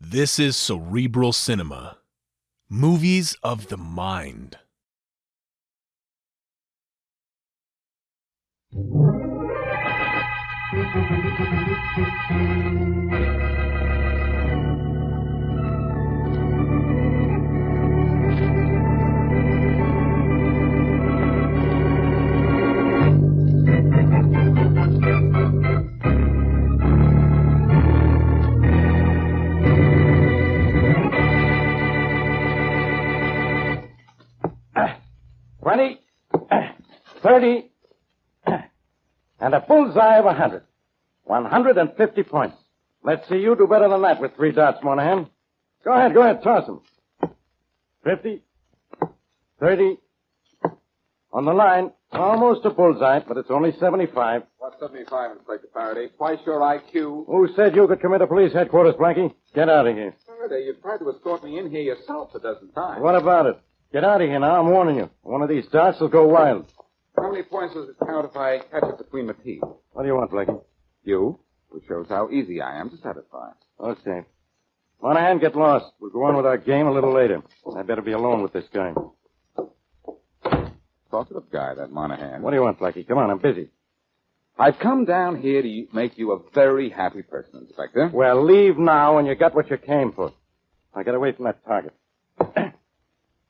This is Cerebral Cinema. Movies of the mind. $20, $30, and a bullseye of 100. 150 points. Let's see you do better than that with 3 dots, Monahan. Go ahead, toss them. 50, 30. On the line, almost a bullseye, but it's only 75. What's 75, Inspector Faraday? Twice your IQ. Who said you could come into police headquarters, Blackie? Get out of here. Faraday, you tried to escort me in here yourself a dozen times. What about it? Get out of here now, I'm warning you. One of these darts will go wild. How many points does it count if I catch it between the teeth? What do you want, Blackie? You, which shows how easy I am to satisfy. Okay. Monahan, get lost. We'll go on with our game a little later. I'd better be alone with this guy. Talkative guy, that Monahan. What do you want, Blackie? Come on, I'm busy. I've come down here to make you a very happy person, Inspector. Well, leave now and you got what you came for. Now get away from that target.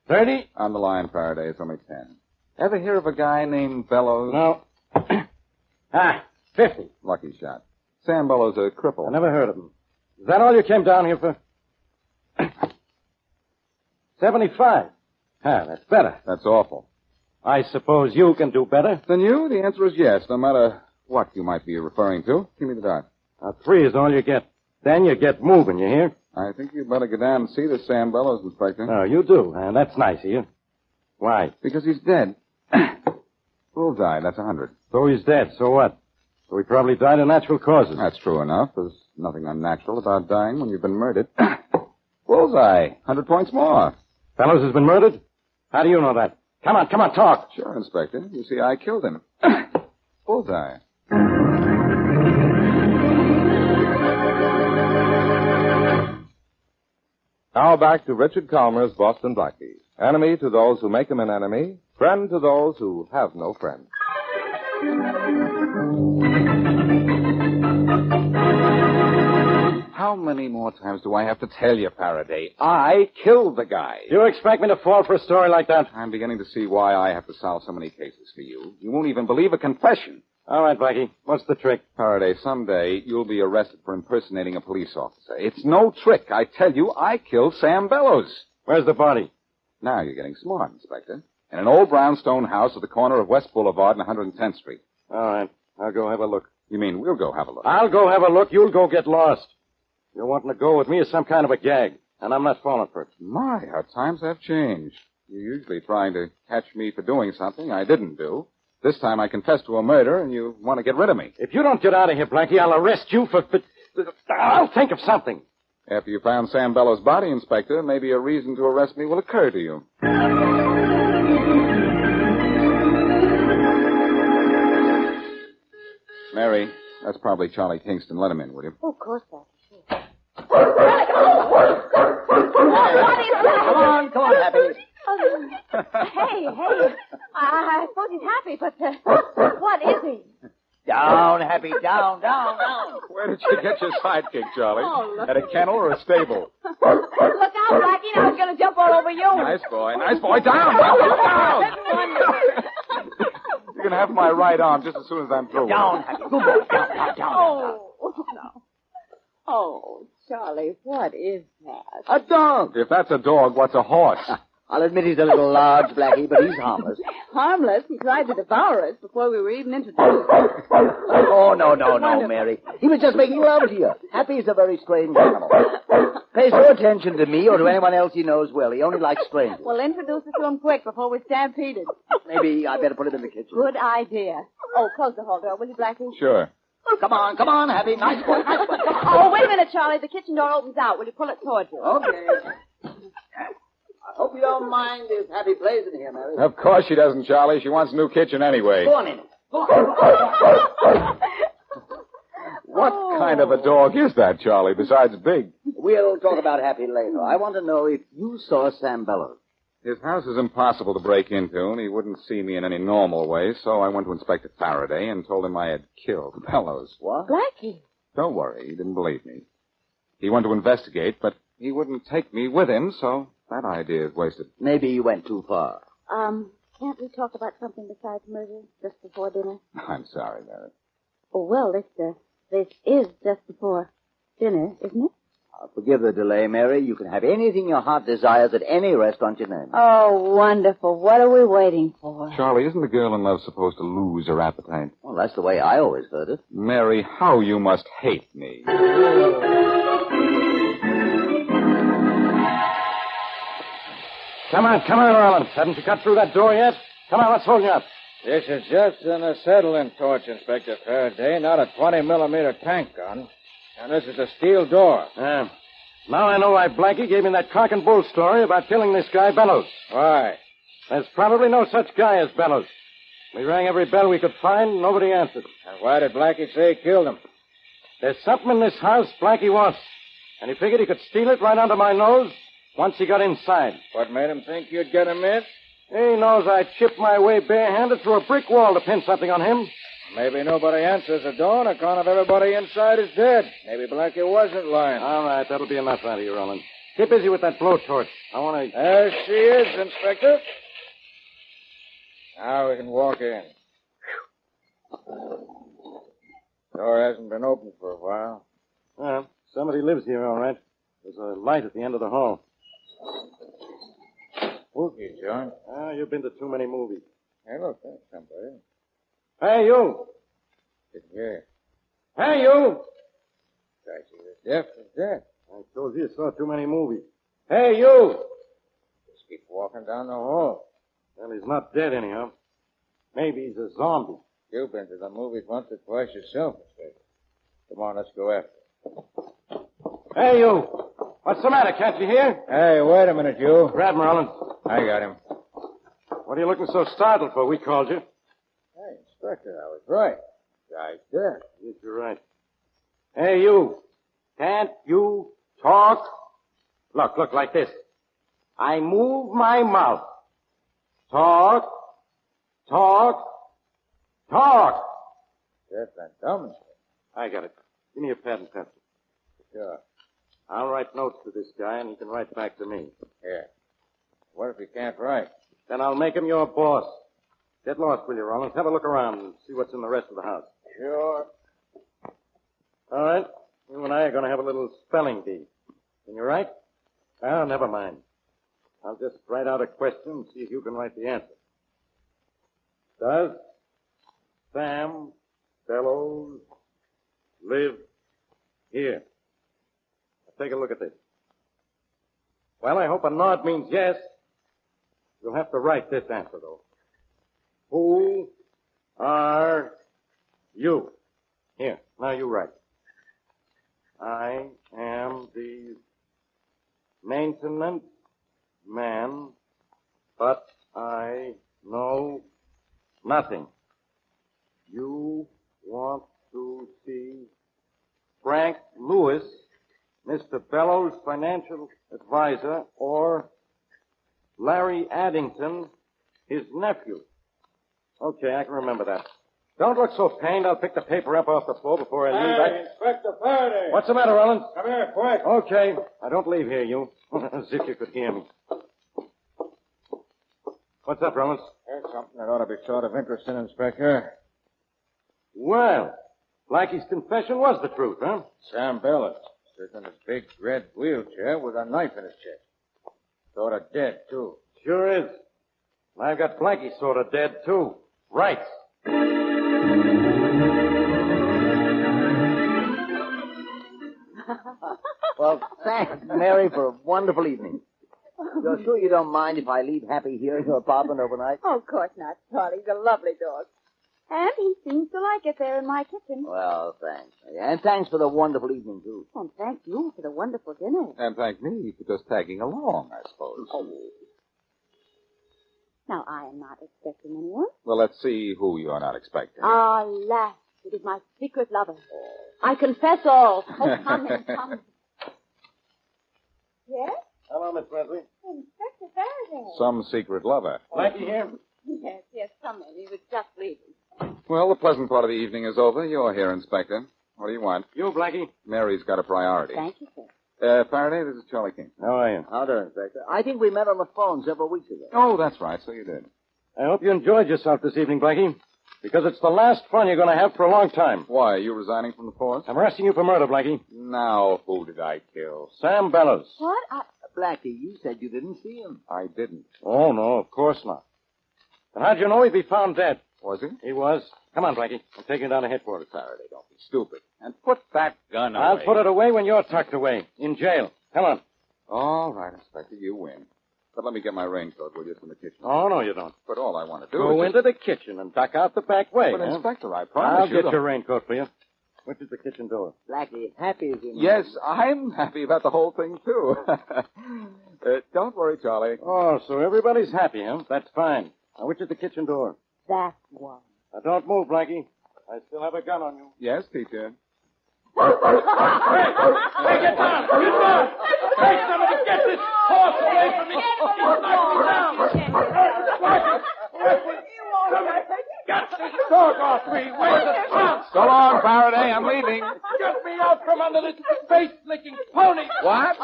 30? On the line, Faraday. It's only 10. Ever hear of a guy named Bellows? No. 50. Lucky shot. Sam Bellows, a cripple. I never heard of him. Is that all you came down here for? 75. That's better. That's awful. I suppose you can do better. Then you? The answer is yes, no matter what you might be referring to. Give me the dart. 3 is all you get. Then you get moving, you hear? I think you'd better go down and see this Sam Bellows, Inspector. Oh, you do, and that's nice of you. Why? Because he's dead. Bullseye, that's 100. So he's dead, so what? So he probably died of natural causes. That's true enough. There's nothing unnatural about dying when you've been murdered. Bullseye, 100 points more. Bellows has been murdered? How do you know that? Come on, talk. Sure, Inspector. You see, I killed him. Bullseye. Now back to Richard Calmer's Boston Blackie. Enemy to those who make him an enemy, friend to those who have no friend. How many more times do I have to tell you, Faraday? I killed the guy. You expect me to fall for a story like that? I'm beginning to see why I have to solve so many cases for you. You won't even believe a confession. All right, Blackie. What's the trick? Faraday, someday you'll be arrested for impersonating a police officer. It's no trick. I tell you, I killed Sam Bellows. Where's the body? Now you're getting smart, Inspector. In an old brownstone house at the corner of West Boulevard and 110th Street. All right. I'll go have a look. You mean we'll go have a look? I'll go have a look. You'll go get lost. You're wanting to go with me is some kind of a gag, and I'm not falling for it. My, how times have changed. You're usually trying to catch me for doing something I didn't do. This time I confess to a murder, and you want to get rid of me. If you don't get out of here, Blackie, I'll arrest you for... I'll think of something. After you found Sam Bellows' body, Inspector, maybe a reason to arrest me will occur to you. Mary, that's probably Charlie Kingston. Let him in, will you? Oh, of course, Blackie. Come on, Happy. Hey. I suppose he's happy, but what is he? Down, Happy, down. Where did you get your sidekick, Charlie? Oh, look. At a kennel or a stable? Look out, Blackie. Now he's going to jump all over you. Nice boy. Down. You can have my right arm just as soon as I'm through. Down, Happy. Good boy. Down. Oh, no. Oh, Charlie, what is that? A dog. If that's a dog, what's a horse? I'll admit he's a little large, Blackie, but he's harmless. Harmless. He tried to devour us before we were even introduced. Oh, no, Mary. He was just making love to you. Happy's a very strange animal. Pays no attention to me or to anyone else he knows well. He only likes strangers. Well, introduce us to him quick before we're stampeded. Maybe I better put him in the kitchen. Good idea. Oh, close the hall door, will you, Blackie? Sure. Come on, Happy. Nice boy. Oh, wait a minute, Charlie. The kitchen door opens out. Will you pull it towards you? Okay. I hope you don't mind if Happy plays in here, Mary. Of course she doesn't, Charlie. She wants a new kitchen anyway. Go on in. Go on. What kind of a dog is that, Charlie, besides big? We'll talk about Happy later. I want to know if you saw Sam Bellows. His house is impossible to break into, and he wouldn't see me in any normal way, so I went to Inspector Faraday and told him I had killed Bellows. What? Blackie. Don't worry, he didn't believe me. He went to investigate, but he wouldn't take me with him, so that idea is wasted. Maybe you went too far. Can't we talk about something besides murder just before dinner? I'm sorry, Mary. Oh, well, this is just before dinner, isn't it? Forgive the delay, Mary. You can have anything your heart desires at any restaurant you name. Oh, wonderful. What are we waiting for? Charlie, isn't a girl in love supposed to lose her appetite? Well, that's the way I always heard it. Mary, how you must hate me. Come on, Rollins. Haven't you got through that door yet? Come on, let's hold you up. This is just an acetylene torch, Inspector Faraday, not a 20-millimeter tank gun. And this is a steel door. Now I know why Blackie gave me that cock and bull story about killing this guy, Bellows. Why? There's probably no such guy as Bellows. We rang every bell we could find, and nobody answered. And why did Blackie say he killed him? There's something in this house Blackie wants, and he figured he could steal it right under my nose once he got inside. What made him think you'd get him in? He knows I chipped my way barehanded through a brick wall to pin something on him. Maybe nobody answers the door on account of everybody inside is dead. Maybe Blackie wasn't lying. All right, that'll be enough out of you, Roland. Get busy with that blowtorch. I want to... There she is, Inspector. Now we can walk in. Door hasn't been opened for a while. Well, somebody lives here, all right. There's a light at the end of the hall. Spooky, John. You've been to too many movies. Hey, look, there's somebody. Hey, you! Sit here. Hey, you! I see the deaf is dead. I told you saw too many movies. Hey, you! Just keep walking down the hall. Well, he's not dead anyhow. Maybe he's a zombie. You've been to the movies once or twice yourself, Inspector. Come on, let's go after. Hey, you! What's the matter? Can't you hear? Hey, wait a minute, you. Grab him, Roland. I got him. What are you looking so startled for? We called you. Hey, Inspector, I was right. Guy's dead. Yes, you're right. Hey, you. Can't you talk? Look, like this. I move my mouth. Talk. Deaf and dumb, Inspector. I got it. Give me a pad and pencil. Sure. I'll write notes to this guy, and he can write back to me. Here. What if he can't write? Then I'll make him your boss. Get lost, will you, Rollins? Have a look around and see what's in the rest of the house. Sure. All right. You and I are going to have a little spelling bee. Can you write? Oh, never mind. I'll just write out a question and see if you can write the answer. Does Sam Bellows live here? Now, take a look at this. Well, I hope a nod means yes. You'll have to write this answer, though. Who are you? Here, now you write. I am the maintenance man, but I know nothing. You want to see Frank Lewis, Mr. Bellows' financial advisor, or Larry Addington, his nephew. Okay, I can remember that. Don't look so pained. I'll pick the paper up off the floor before I leave. Hey, Inspector Faraday. What's the matter, Rollins? Come here, quick. Okay. I don't leave here, you. As if you could hear me. What's up, Rollins? Here's something that ought to be sort of interesting, Inspector. Well, Blackie's confession was the truth, huh? Sam Bellows sits in his big red wheelchair with a knife in his chest. Sort of dead, too. Sure is. I've got Blackie sort of dead, too. Right. Well, thanks, Mary, for a wonderful evening. You're sure you don't mind if I leave Happy here in your apartment overnight? Oh, of course not, Charlie. He's a lovely dog. And he seems to like it there in my kitchen. Well, thanks. And thanks for the wonderful evening, too. And thank you for the wonderful dinner. And thank me for just tagging along, I suppose. Now, I am not expecting anyone. Well, let's see who you're not expecting. Alas, it is my secret lover. I confess all. Oh, come in, come. Yes? Hello, Miss Wesley. Inspector Faraday. Some secret lover. Blackie here. Yes, come in. He was just leaving. Well, the pleasant part of the evening is over. You're here, Inspector. What do you want? You, Blackie. Mary's got a priority. Thank you, sir. Faraday, this is Charlie King. How are you? How do, Inspector? I think we met on the phone several weeks ago. Oh, that's right. So you did. I hope you enjoyed yourself this evening, Blackie. Because it's the last fun you're going to have for a long time. Why, are you resigning from the force? I'm arresting you for murder, Blackie. Now, who did I kill? Sam Bellows. What? Blackie, you said you didn't see him. I didn't. Oh, no, of course not. And how'd you know he'd be found dead? Was he? He was. Come on, Blackie. I'm taking you down to headquarters. Faraday, don't be stupid. And put that gun away. I'll put it away when you're tucked away. In jail. Come on. All right, Inspector, you win. But let me get my raincoat, will you, from the kitchen? Oh, no, you don't. But all I want to do Go is... into the kitchen and duck out the back way. But, huh? Inspector, I promise I'll you... get your raincoat for you. Which is the kitchen door? Blackie, happy is in Yes, I'm happy about the whole thing, too. Don't worry, Charlie. Oh, so everybody's happy, huh? That's fine. Now, which is the kitchen door? That one. Now, don't move, Blackie. I still have a gun on you. Yes, teacher. Hey, get down! Get down! Hey, somebody get this horse away from me! He's knocked me down! Get this dog off me! Where's the trunk? So long, Faraday. I'm leaving. Get me out from under this face-licking pony! What?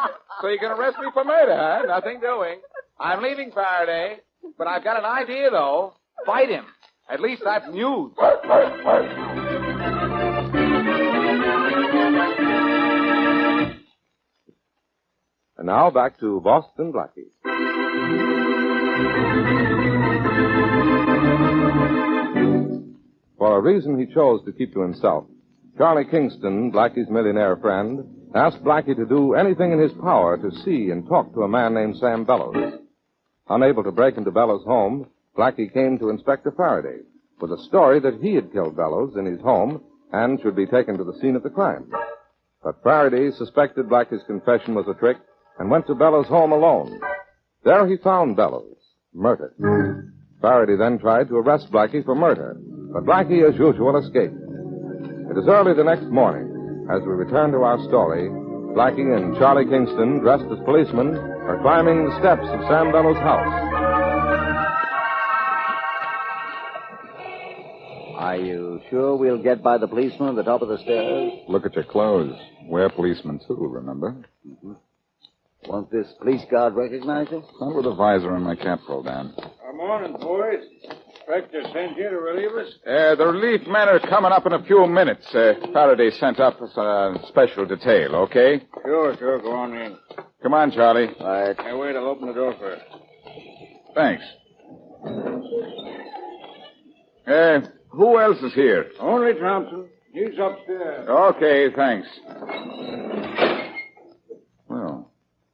So you can arrest me for murder, huh? Nothing doing. I'm leaving Faraday, but I've got an idea, though. Fight him. At least that's news. And now back to Boston Blackie. For a reason he chose to keep to himself, Charlie Kingston, Blackie's millionaire friend, asked Blackie to do anything in his power to see and talk to a man named Sam Bellows. Unable to break into Bellows' home, Blackie came to Inspector Faraday with a story that he had killed Bellows in his home and should be taken to the scene of the crime. But Faraday suspected Blackie's confession was a trick and went to Bellows' home alone. There he found Bellows, murdered. Faraday then tried to arrest Blackie for murder, but Blackie, as usual, escaped. It is early the next morning. As we return to our story, Blackie and Charlie Kingston, dressed as policemen, are climbing the steps of Sam Bellows' house. Are you sure we'll get by the policeman at the top of the stairs? Look at your clothes. We're policemen, too, remember? Mm-hmm. Won't this police guard recognize us? Not with the visor and my cap pulled down. Good morning, boys. Inspector sent you to relieve us? The relief men are coming up in a few minutes. Faraday sent up a special detail, okay? Sure. Go on in. Come on, Charlie. All right. Hey, wait, I'll open the door first. Thanks. Who else is here? Only Thompson. He's upstairs. Okay, thanks. Well,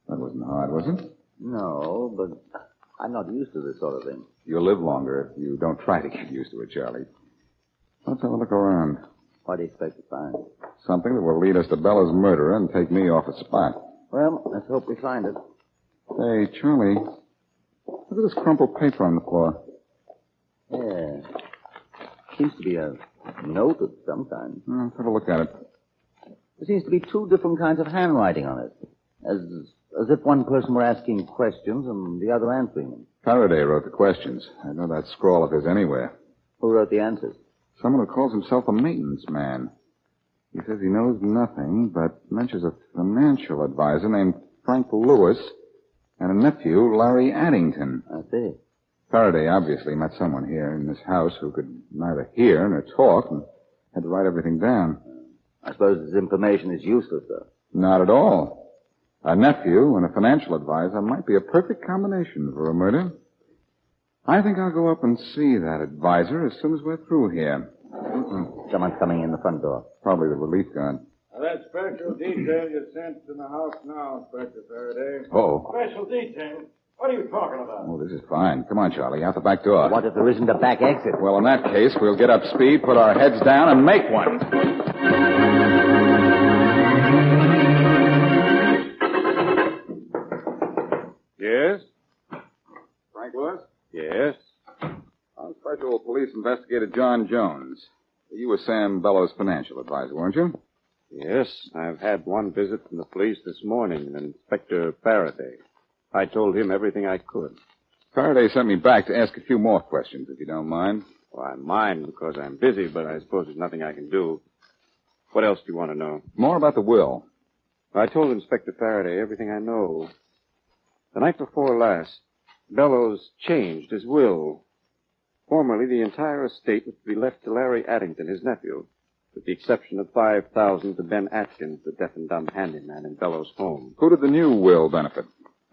that wasn't hard, was it? No, but I'm not used to this sort of thing. You'll live longer if you don't try to get used to it, Charlie. Let's have a look around. What do you expect to find? Something that will lead us to Bella's murderer and take me off the spot. Well, let's hope we find it. Hey, Charlie, look at this crumpled paper on the floor. Yeah. Seems to be a note of some kind. Let's have a look at it. There seems to be two different kinds of handwriting on it. As if one person were asking questions and the other answering them. Faraday wrote the questions. I know that scrawl of his anywhere. Who wrote the answers? Someone who calls himself a maintenance man. He says he knows nothing, but mentions a financial advisor named Frank Lewis and a nephew, Larry Addington. I see. Faraday obviously met someone here in this house who could neither hear nor talk and had to write everything down. I suppose this information is useless, though. Not at all. A nephew and a financial advisor might be a perfect combination for a murder. I think I'll go up and see that advisor as soon as we're through here. Someone's coming in the front door. Probably the relief guard. Now, that special detail you sent to the house now, Inspector Faraday. Oh. Special detail? What are you talking about? Oh, this is fine. Come on, Charlie, out the back door. What if there isn't a back exit? Well, in that case, we'll get up speed, put our heads down, and make one. Yes? Frank Lewis? Yes. I'm Special Police Investigator John Jones. You were Sam Bellows' financial advisor, weren't you? Yes, I've had one visit from the police this morning, Inspector Faraday. I told him everything I could. Faraday sent me back to ask a few more questions, if you don't mind. Well, I mind because I'm busy, but I suppose there's nothing I can do. What else do you want to know? More about the will. I told Inspector Faraday everything I know. The night before last, Bellows changed his will. Formerly, the entire estate was to be left to Larry Addington, his nephew, with the exception of $5,000 to Ben Atkins, the deaf and dumb handyman in Bellows' home. Who did the new will benefit?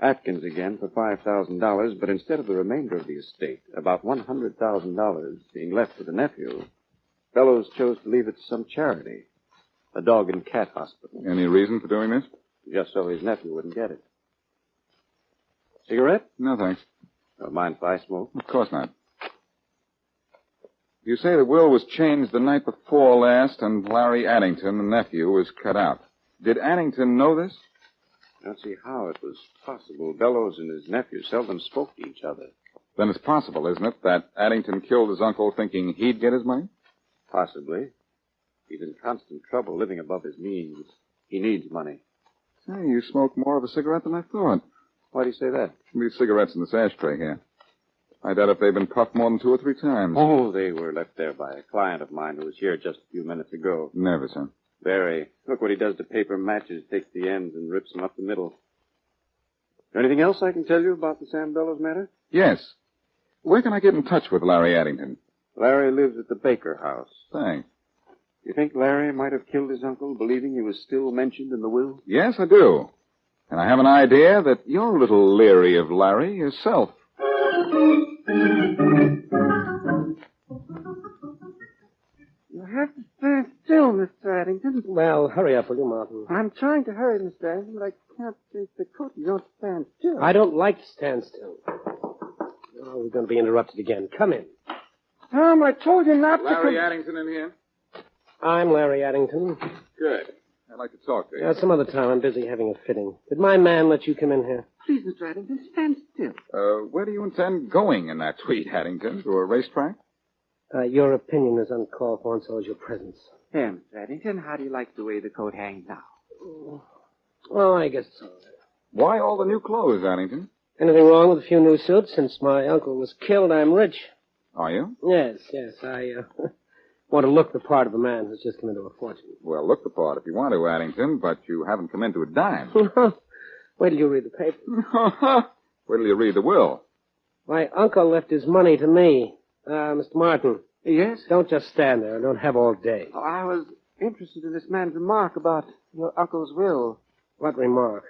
Atkins again for $5,000, but instead of the remainder of the estate, about $100,000 being left to the nephew, Bellows chose to leave it to some charity, a dog and cat hospital. Any reason for doing this? Just so his nephew wouldn't get it. Cigarette? No, thanks. Don't mind if I smoke. Of course not. You say the will was changed the night before last, and Larry Addington, the nephew, was cut out. Did Addington know this? I don't see how it was possible. Bellows and his nephew seldom spoke to each other. Then it's possible, isn't it, that Addington killed his uncle thinking he'd get his money? Possibly. He's in constant trouble living above his means. He needs money. Say, you smoke more of a cigarette than I thought. Why do you say that? These cigarettes in this ashtray here. I doubt if they've been puffed more than 2 or 3 times. Oh, they were left there by a client of mine who was here just a few minutes ago. Nervous, huh? Very. Look what he does to paper matches. Takes the ends and rips them up the middle. Anything else I can tell you about the Sam Bellows matter? Yes. Where can I get in touch with Larry Addington? Larry lives at the Baker house. Thanks. You think Larry might have killed his uncle, believing he was still mentioned in the will? Yes, I do. And I have an idea that you're a little leery of Larry yourself. You have to stand still, Mr. Addington. Well, hurry up, will you, Martin? I'm trying to hurry, Mr. Addington, but I can't take the coat. You don't stand still. I don't like to stand still. Oh, we're going to be interrupted again. Come in. Tom, I told you not Larry to... Addington in here? I'm Larry Addington. Good. I'd like to talk to you. Some other time. I'm busy having a fitting. Did my man let you come in here? Please, Mr. Addington, stand still. Where do you intend going in that tweet, Addington? To a racetrack? Your opinion is uncalled for, and so is your presence. Here, Mr. Addington, how do you like the way the coat hangs now? Well, I guess so. Why all the new clothes, Addington? Anything wrong with a few new suits? Since my uncle was killed, I'm rich. Are you? Yes. I want to look the part of a man who's just come into a fortune. Well, look the part if you want to, Addington, but you haven't come into a dime. Wait till you read the paper. Wait till you read the will. My uncle left his money to me. Mr. Martin. Yes? Don't just stand there. Don't have all day. Oh, I was interested in this man's remark about your uncle's will. What remark?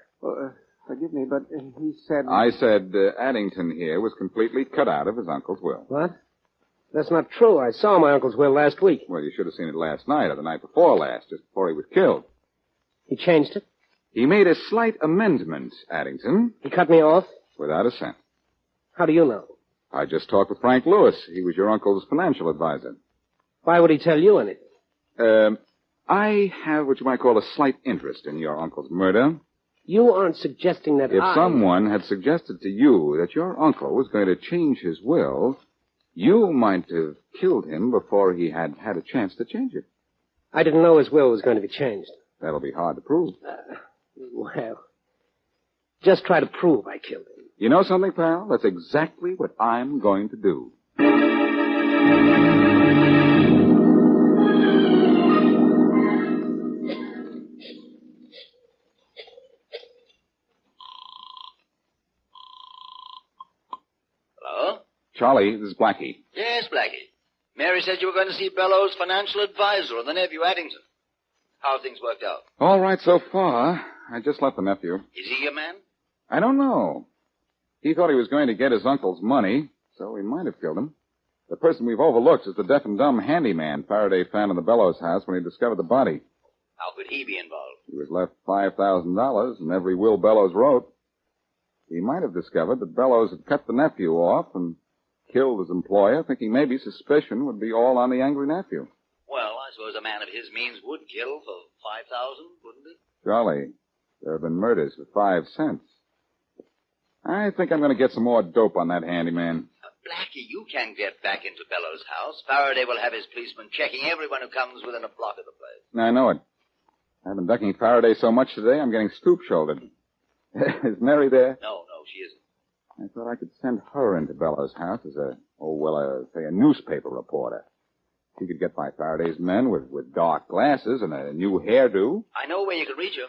Forgive me, but he said... I said Addington here was completely cut out of his uncle's will. What? That's not true. I saw my uncle's will last week. Well, you should have seen it last night or the night before last, just before he was killed. He changed it? He made a slight amendment, Addington. He cut me off? Without a cent. How do you know? I just talked with Frank Lewis. He was your uncle's financial advisor. Why would he tell you anything? I have what you might call a slight interest in your uncle's murder. You aren't suggesting that If someone had suggested to you that your uncle was going to change his will, you might have killed him before he had had a chance to change it. I didn't know his will was going to be changed. That'll be hard to prove. Well, just try to prove I killed him. You know something, pal? That's exactly what I'm going to do. Hello? Charlie, this is Blackie. Yes, Blackie. Mary said you were going to see Bellows' financial advisor on the nephew Addington. How have things worked out? All right so far. I just left the nephew. Is he your man? I don't know. He thought he was going to get his uncle's money, so he might have killed him. The person we've overlooked is the deaf and dumb handyman Faraday found in the Bellows house when he discovered the body. How could he be involved? He was left $5,000 in every will Bellows wrote. He might have discovered that Bellows had cut the nephew off and killed his employer, thinking maybe suspicion would be all on the angry nephew. Well, I suppose a man of his means would kill for $5,000, wouldn't he? Charlie, there have been murders for 5 cents. I think I'm going to get some more dope on that handyman. Blackie, you can get back into Bellows' house. Faraday will have his policemen checking everyone who comes within a block of the place. I know it. I've been ducking Faraday so much today, I'm getting stoop-shouldered. Is Mary there? No, she isn't. I thought I could send her into Bellows' house as a newspaper reporter. She could get by Faraday's men with dark glasses and a new hairdo. I know where you can reach her.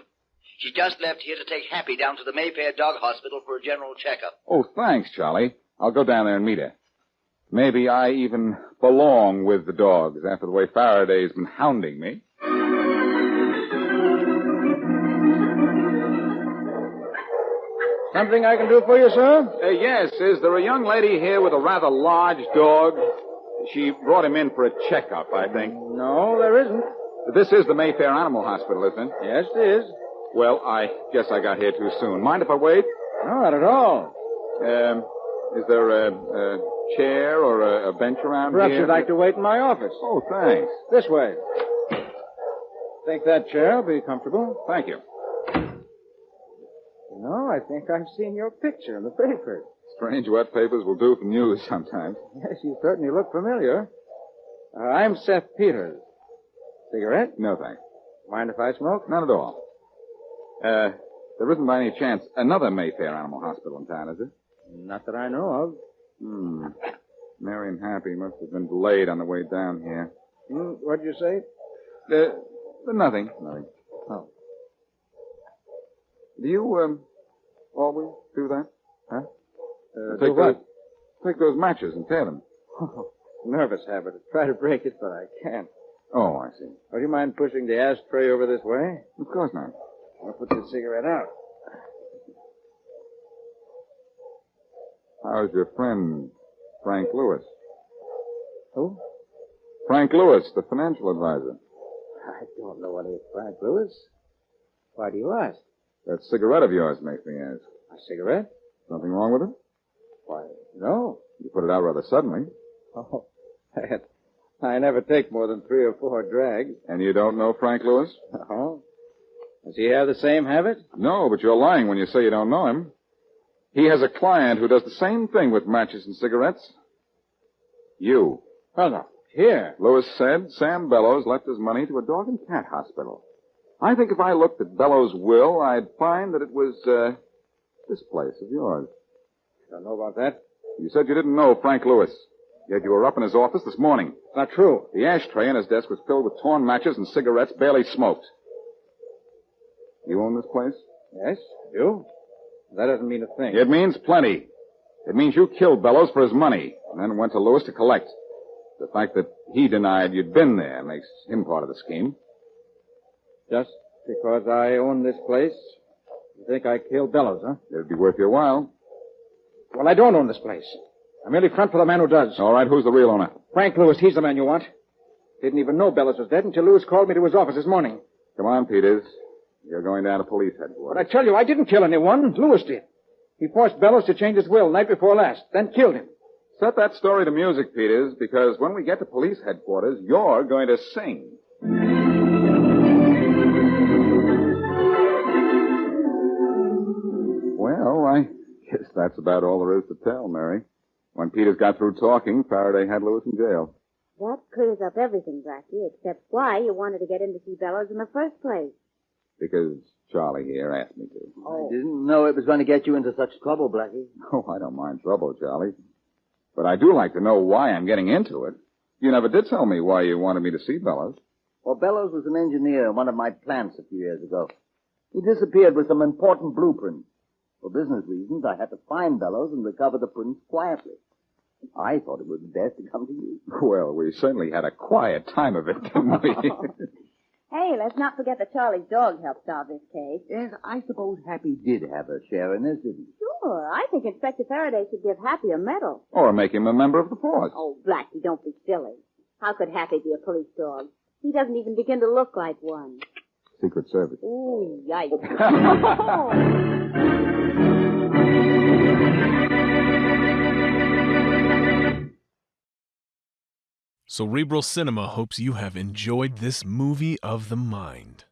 She just left here to take Happy down to the Mayfair Dog Hospital for a general checkup. Oh, thanks, Charlie. I'll go down there and meet her. Maybe I even belong with the dogs after the way Faraday's been hounding me. Something I can do for you, sir? Yes. Is there a young lady here with a rather large dog? She brought him in for a checkup, I think. No, there isn't. This is the Mayfair Animal Hospital, isn't it? Yes, it is. Well, I guess I got here too soon. Mind if I wait? No, not at all. Is there a chair or a bench around Perhaps here? you'd like to wait in my office. Oh, thanks. This way. Think that chair will be comfortable? Thank you. No, I think I've seen your picture in the paper. Strange what papers will do for news sometimes. Yes, you certainly look familiar. I'm Seth Peters. Cigarette? No, thanks. Mind if I smoke? Not at all. There isn't by any chance another Mayfair Animal Hospital in town, is there? Not that I know of. Mary and Happy must have been delayed on the way down here. What'd you say? Nothing. Oh. Do you, always do that? Huh? Do what? Take those matches and tear them. Nervous habit. I try to break it, but I can't. Oh, I see. Would you mind pushing the ashtray over this way? Of course not. I'll put the cigarette out. How's your friend, Frank Lewis? Who? Frank Lewis, the financial advisor. I don't know any Frank Lewis. Why do you ask? That cigarette of yours makes me ask. A cigarette? Something wrong with it? Why, no. You put it out rather suddenly. Oh, I never take more than 3 or 4 drags. And you don't know Frank Lewis? Oh. Does he have the same habit? No, but you're lying when you say you don't know him. He has a client who does the same thing with matches and cigarettes. You. Well, no. Here. Lewis said Sam Bellows left his money to a dog and cat hospital. I think if I looked at Bellows' will, I'd find that it was, this place of yours. Don't know about that. You said you didn't know Frank Lewis. Yet you were up in his office this morning. It's not true. The ashtray in his desk was filled with torn matches and cigarettes barely smoked. You own this place? Yes, I do. That doesn't mean a thing. It means plenty. It means you killed Bellows for his money and then went to Lewis to collect. The fact that he denied you'd been there makes him part of the scheme. Just because I own this place, you think I killed Bellows, huh? It'd be worth your while. Well, I don't own this place. I merely front for the man who does. All right, who's the real owner? Frank Lewis, he's the man you want. Didn't even know Bellows was dead until Lewis called me to his office this morning. Come on, Peters. You're going down to police headquarters. But I tell you, I didn't kill anyone. Lewis did. He forced Bellows to change his will night before last, then killed him. Set that story to music, Peters, because when we get to police headquarters, you're going to sing. Well, I guess that's about all there is to tell, Mary. When Peters got through talking, Faraday had Lewis in jail. That clears up everything, Blackie, except why you wanted to get in to see Bellows in the first place. Because Charlie here asked me to. I didn't know it was going to get you into such trouble, Blackie. Oh, I don't mind trouble, Charlie. But I do like to know why I'm getting into it. You never did tell me why you wanted me to see Bellows. Well, Bellows was an engineer in one of my plants a few years ago. He disappeared with some important blueprints. For business reasons, I had to find Bellows and recover the prints quietly. I thought it would be best to come to you. Well, we certainly had a quiet time of it, didn't we? Hey, let's not forget that Charlie's dog helped solve this case. Yes, I suppose Happy did have a share in this, didn't he? Sure, I think Inspector Faraday should give Happy a medal. Or make him a member of the force. Oh, Blackie, don't be silly. How could Happy be a police dog? He doesn't even begin to look like one. Secret Service. Ooh, yikes. Cerebral Cinema hopes you have enjoyed this movie of the mind.